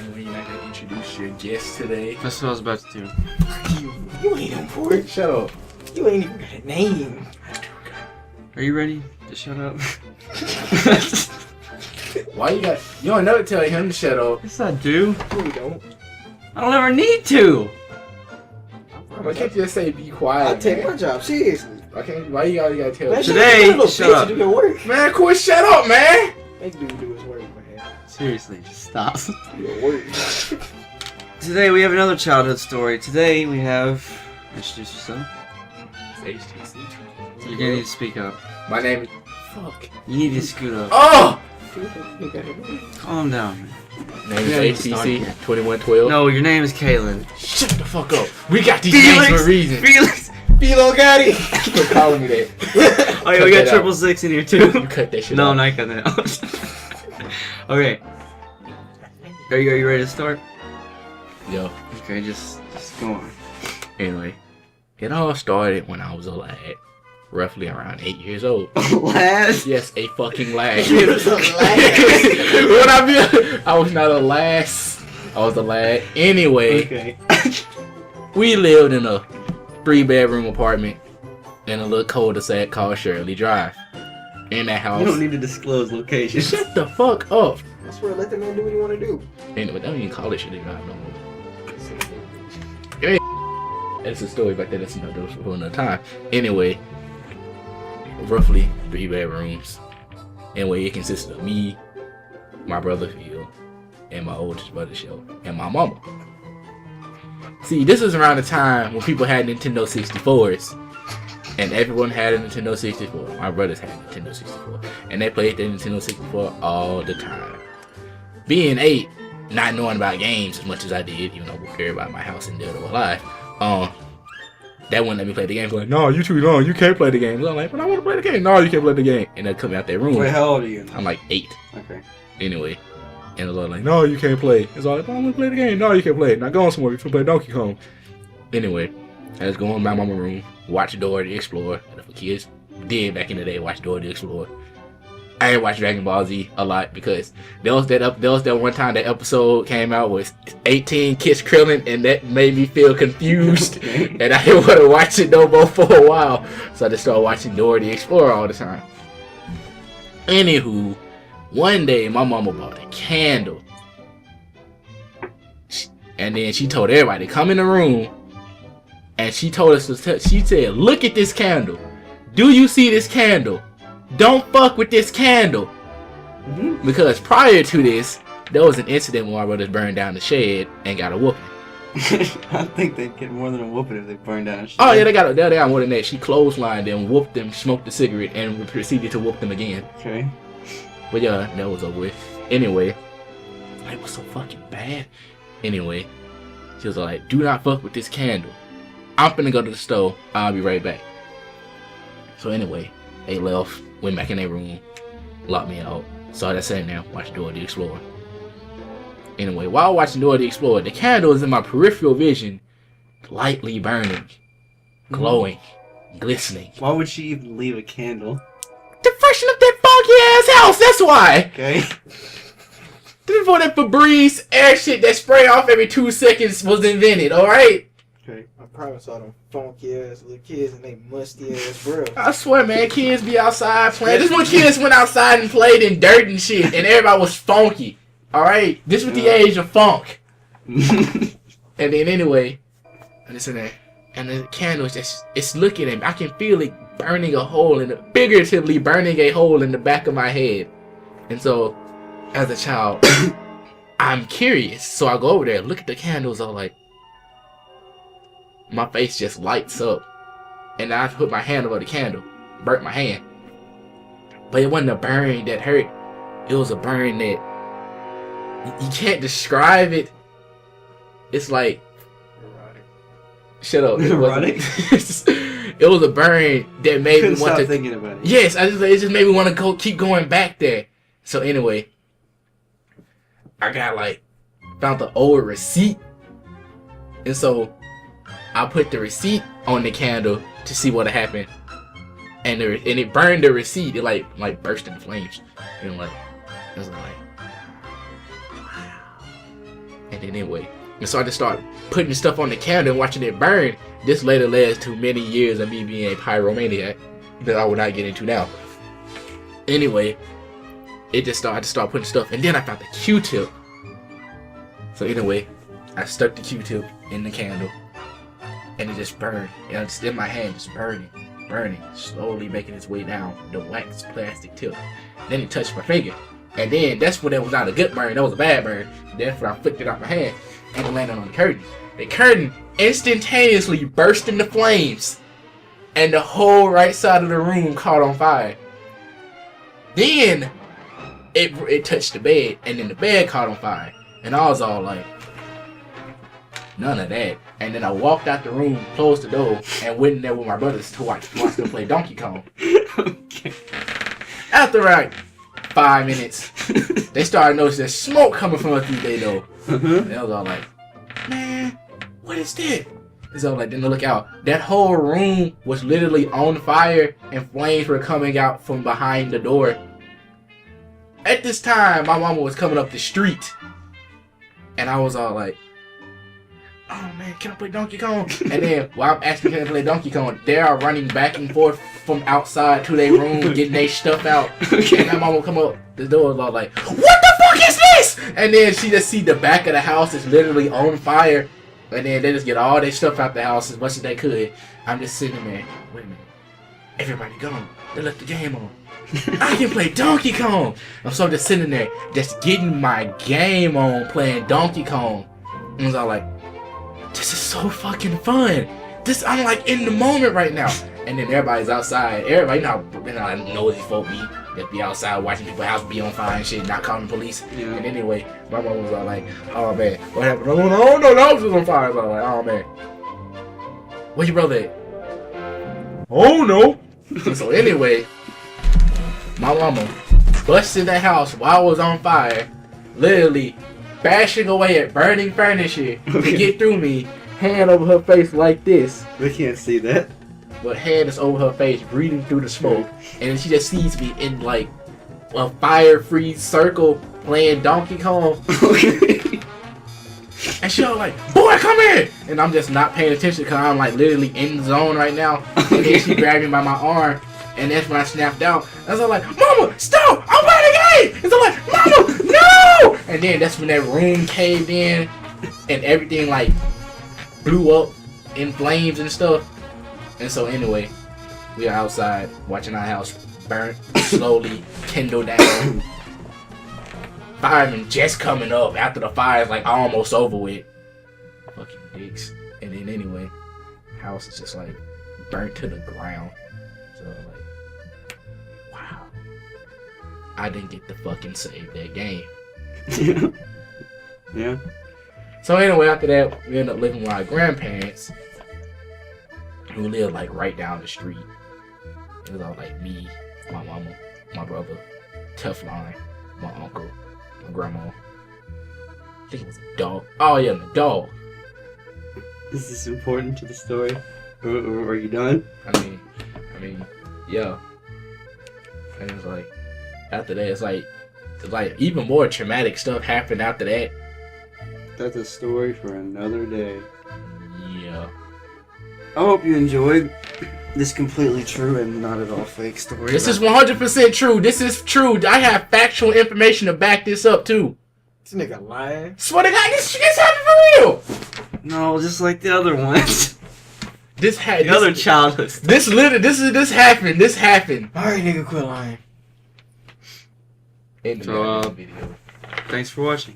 And we're not gonna introduce your guest today. That's what I was about to do. You ain't important. Shut up. You ain't even got a name. Are you ready to shut up? Why you don't never tell him to shut up. Yes, I do. No, you don't. I don't ever need to. Why can't you just say be quiet? I take man? my job seriously. Why you gotta tell Man, me? Today, you little shut bitch up. to do your work. Man, quit shut up, man! Make dude do his work, man. Seriously, just stop. Do your work. Today we have another childhood story. Today we have... Introduce yourself. It's HTC. You're gonna need to speak up. My name is... Fuck. You need to scoot up. Oh! Calm down, man. Name Yeah, is HTC 2112. No, your name is Calan. Shut the fuck up. We got these names for a reason. Felix! Philo Gotti. Quit calling me that. Oh yeah, we got 666 in here too. You cut that shit No, out. I'm not cutting it out. Okay. Are you ready to start? Yo. Okay, just go on. Anyway, it all started when I was a lad. Roughly around 8 years old. Last? Yes, a fucking lad. You was a lad. What I mean, I was not a lass. I was a lad. Anyway, Okay. we lived in a 3-bedroom apartment in a little cul-de-sac called Shirley Drive. In that house. You don't need to disclose locations. Shut the fuck up. I swear, let the man do what he want to do. Anyway, don't even call it Shirley Drive no more. Hey, that's a story back there. That's another for another time. Anyway, roughly 3 bedrooms. Anyway, it consisted of me, my brother Phil, and my oldest brother Shell, and my mama. See, this was around the time when people had Nintendo 64s, and everyone had a Nintendo 64. My brothers had a Nintendo 64, and they played the Nintendo 64 all the time. Being 8, not knowing about games as much as I did, even though everybody in my house and Dildo were alive, that wouldn't let me play the game. Like, no, you too young, you can't play the game. I'm like, but I want to play the game. No, you can't play the game. And they'd come out their room. Wait, how old are you? I'm like 8. Okay. Anyway. And the Lord like, no, you can't play. It's all like, I want to play the game. No, you can't play. Not going somewhere. You can play Donkey Kong. Anyway, I was going in my mama's room, watch Dora the Explorer. That's what kids did back in the day, watch Dora the Explorer. I ain't watched Dragon Ball Z a lot because there was that one time that episode came out with 18 Kiss Krillin, and that made me feel confused, and I didn't want to watch it no more for a while, so I just started watching Dora the Explorer all the time. Anywho, one day my mama bought a candle, and then she told everybody to come in the room, and she told us she said, "Look at this candle. Do you see this candle? Don't fuck with this candle." Mm-hmm. Because prior to this, there was an incident where my brothers burned down the shed and got a whooping. I think they'd get more than a whooping if they burned down a shit. Oh yeah, they got more than that. She clotheslined them, whooped them, smoked the cigarette, and proceeded to whoop them again. Okay. But yeah, that was over with. Anyway, it was so fucking bad. Anyway, she was like, "Do not fuck with this candle. I'm finna go to the store. I'll be right back." So anyway, they left, went back in their room, locked me out. So I just sat there, watched Dora the Explorer. Anyway, while watching Dora the Explorer, the candle is in my peripheral vision, lightly burning, glowing, glistening. Why would she even leave a candle? To freshen up that funky ass house, that's why! Okay. Before that Febreze air shit that spray off every 2 seconds was invented, alright? Okay. I probably saw them funky ass little kids and they musty ass bro. I swear, man, kids be outside playing. This when kids went outside and played in dirt and shit, and everybody was funky. Alright? This was the age of funk. And then anyway, I just in there, and the candle is just, it's looking at me. I can feel it burning a hole figuratively burning a hole in the back of my head. And so, as a child, I'm curious. So I go over there, look at the candles, all like, my face just lights up. And I put my hand over the candle, burnt my hand. But it wasn't a burn that hurt. It was a burn that you can't describe it. It's like, Erotic. shut up. It Erotic? It was a burn that made Couldn't me want stop to. thinking about it. Yes, it just made me want to keep going back there. So anyway, I found the old receipt, and so I put the receipt on the candle to see what happened, and it burned the receipt. It like burst into flames, and it was like, wow. And then anyway, and so I just started putting stuff on the candle and watching it burn. This later led to many years of me being a pyromaniac that I will not get into now. Anyway, I just started putting stuff, and then I found the Q-tip. So anyway, I stuck the Q-tip in the candle, and it just burned. And it's in my hand, just burning, slowly making its way down the wax plastic tip. Then it touched my finger, and then that's when it was not a good burn, that was a bad burn. Then when I flicked it out my hand, and it landed on the curtain. The curtain instantaneously burst into flames, and the whole right side of the room caught on fire. Then it touched the bed, and then the bed caught on fire. And I was all like, none of that. And then I walked out the room, closed the door, and went in there with my brothers to watch them play Donkey Kong. Okay. After like 5 minutes, they started noticing there's smoke coming from us through their door. And I was all like, man, what is that? And so like, then they look out. That whole room was literally on fire, and flames were coming out from behind the door. At this time, my mama was coming up the street. And I was all like, oh man, can I play Donkey Kong? And then while I'm asking can I play Donkey Kong, they are running back and forth from outside to their room, getting their stuff out. And my mama will come up the door and all like, what the fuck is this? And then she just see the back of the house is literally on fire. And then they just get all their stuff out the house as much as they could. I'm just sitting there, wait a minute, everybody gone. They left the game on. I can play Donkey Kong. I'm so just sitting there, just getting my game on, playing Donkey Kong. And I was all like, this is so fucking fun. I'm like in the moment right now. And then everybody's outside. Everybody, you know, nosy folk be outside watching people's house be on fire and shit, not calling the police. Yeah. And anyway, my mom was all like, oh man, what happened? Oh no, the house was on fire. I was all like, oh man, where your brother at? Oh no. So anyway, my mama busted the house while I was on fire, literally bashing away at burning furniture to get through me, hand over her face like this. They can't see that. But hand is over her face, breathing through the smoke, and then she just sees me in like a fire-free circle playing Donkey Kong. And she was like, boy, come here! And I'm just not paying attention because I'm like literally in the zone right now. And then she grabbed me by my arm, and that's when I snapped out. I was like, Mama, stop! I'm playing the game! And I'm like, Mama, no! And then that's when that room caved in, and everything like blew up in flames and stuff. And so anyway, we are outside watching our house burn slowly, kindle down. Firemen just coming up after the fire's like almost over with. Fucking dicks. And then anyway, house is just like burnt to the ground. So like, wow. I didn't get to fucking save that game. Yeah. So anyway, after that, we ended up living with our grandparents, who lived like right down the street. It was all like me, my mama, my brother, Teflon, my uncle, my grandma. I think it was a dog. Oh yeah, the dog. Is this important to the story? Or are you done? I mean, yeah. And it was like, after that, it's like even more traumatic stuff happened after that. That's a story for another day. Yeah. I hope you enjoyed this completely true and not at all fake story. This is 100% true. This is true. I have factual information to back this up too. This nigga lying. Swear to God, this happened for real. No, just like the other ones. This Other childhood. This happened. This happened. Alright, nigga, quit lying. In the So, video. Thanks for watching.